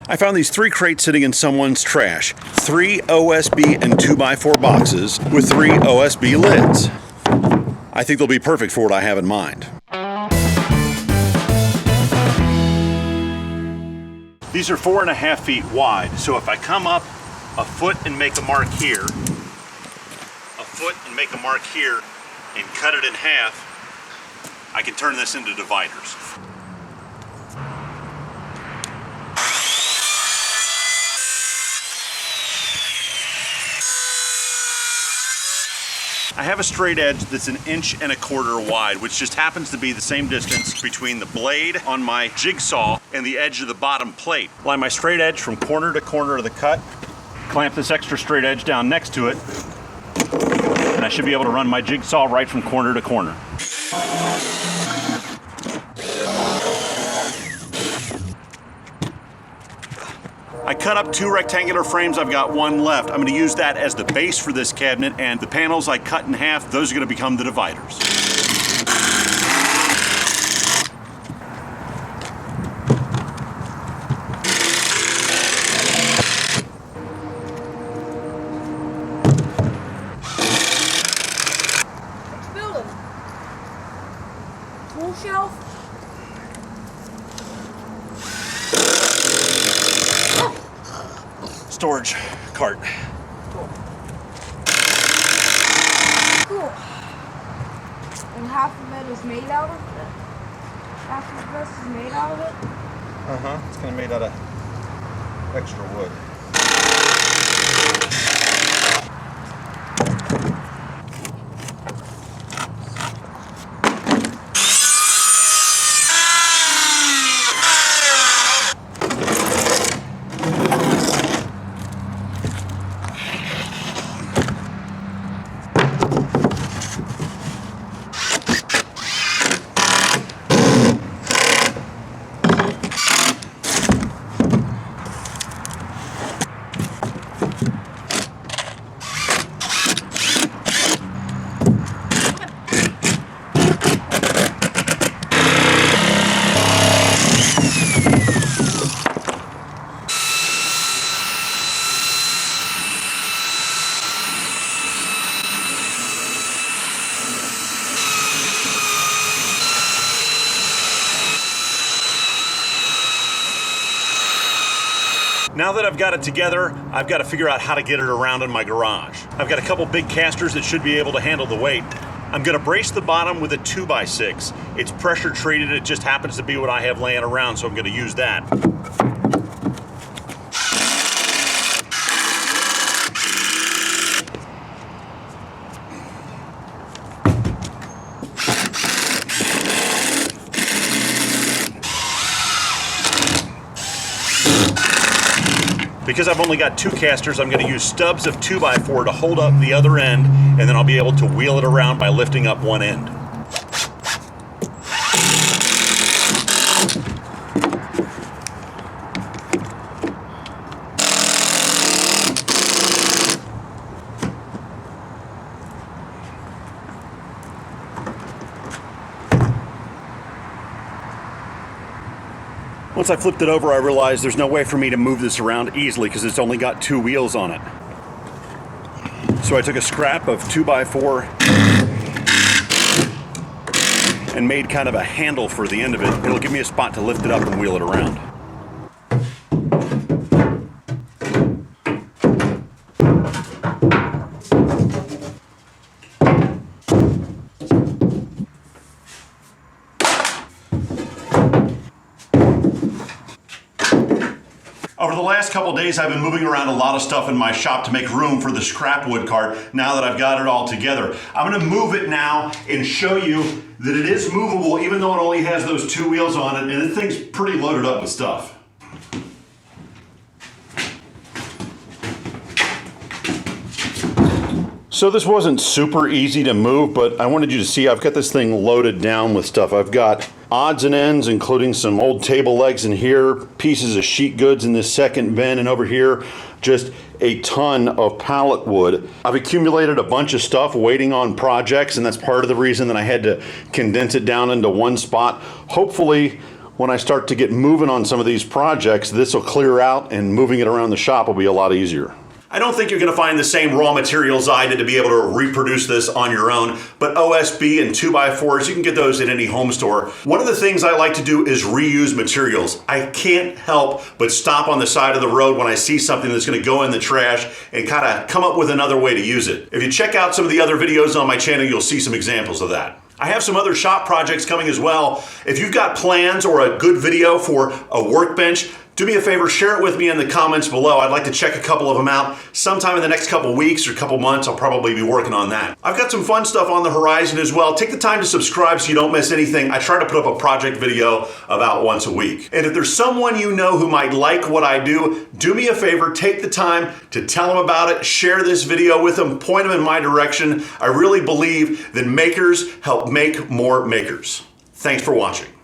I found these 3 crates sitting in someone's trash. 3 OSB and 2x4 boxes with 3 OSB lids. I think they'll be perfect for what I have in mind. These are 4.5 feet wide, so if I come up a foot and make a mark here, a foot and make a mark here, and cut it in half, I can turn this into dividers. I have a straight edge that's 1.25 inches wide, which just happens to be the same distance between the blade on my jigsaw and the edge of the bottom plate. Line my straight edge from corner to corner of the cut, clamp this extra straight edge down next to it, and I should be able to run my jigsaw right from corner to corner. I cut up 2 rectangular frames, I've got 1 left. I'm going to use that as the base for this cabinet, and the panels I cut in half, those are going to become the dividers. What's building? Tool shelf? Storage cart. Cool. Cool. And half of it is made out of it? Half of this is made out of it? Uh-huh. It's kind of made out of extra wood. Now that I've got it together, I've got to figure out how to get it around in my garage. I've got a couple big casters that should be able to handle the weight. I'm going to brace the bottom with a 2x6. It's pressure treated, it just happens to be what I have laying around, so I'm going to use that. Because I've only got 2 casters, I'm going to use stubs of 2x4 to hold up the other end, and then I'll be able to wheel it around by lifting up one end. Once I flipped it over, I realized there's no way for me to move this around easily because it's only got 2 wheels on it. So I took a scrap of 2x4 and made kind of a handle for the end of it. It'll give me a spot to lift it up and wheel it around. Over the last couple days, I've been moving around a lot of stuff in my shop to make room for the scrap wood cart now that I've got it all together. I'm going to move it now and show you that it is movable even though it only has those 2 wheels on it, and the thing's pretty loaded up with stuff. So this wasn't super easy to move, but I wanted you to see I've got this thing loaded down with stuff. I've got odds and ends, including some old table legs in here, pieces of sheet goods in this second bin, and over here, just a ton of pallet wood. I've accumulated a bunch of stuff waiting on projects, and that's part of the reason that I had to condense it down into one spot. Hopefully, when I start to get moving on some of these projects, this will clear out and moving it around the shop will be a lot easier. I don't think you're going to find the same raw materials I did to be able to reproduce this on your own, but OSB and 2x4s, you can get those at any home store. One of the things I like to do is reuse materials. I can't help but stop on the side of the road when I see something that's going to go in the trash and kind of come up with another way to use it. If you check out some of the other videos on my channel, you'll see some examples of that. I have some other shop projects coming as well. If you've got plans or a good video for a workbench, do me a favor, share it with me in the comments below. I'd like to check a couple of them out. Sometime in the next couple weeks or couple months, I'll probably be working on that. I've got some fun stuff on the horizon as well. Take the time to subscribe so you don't miss anything. I try to put up a project video about once a week. And if there's someone you know who might like what I do me a favor, take the time to tell them about it, share this video with them, point them in my direction. I really believe that makers help make more makers. Thanks for watching.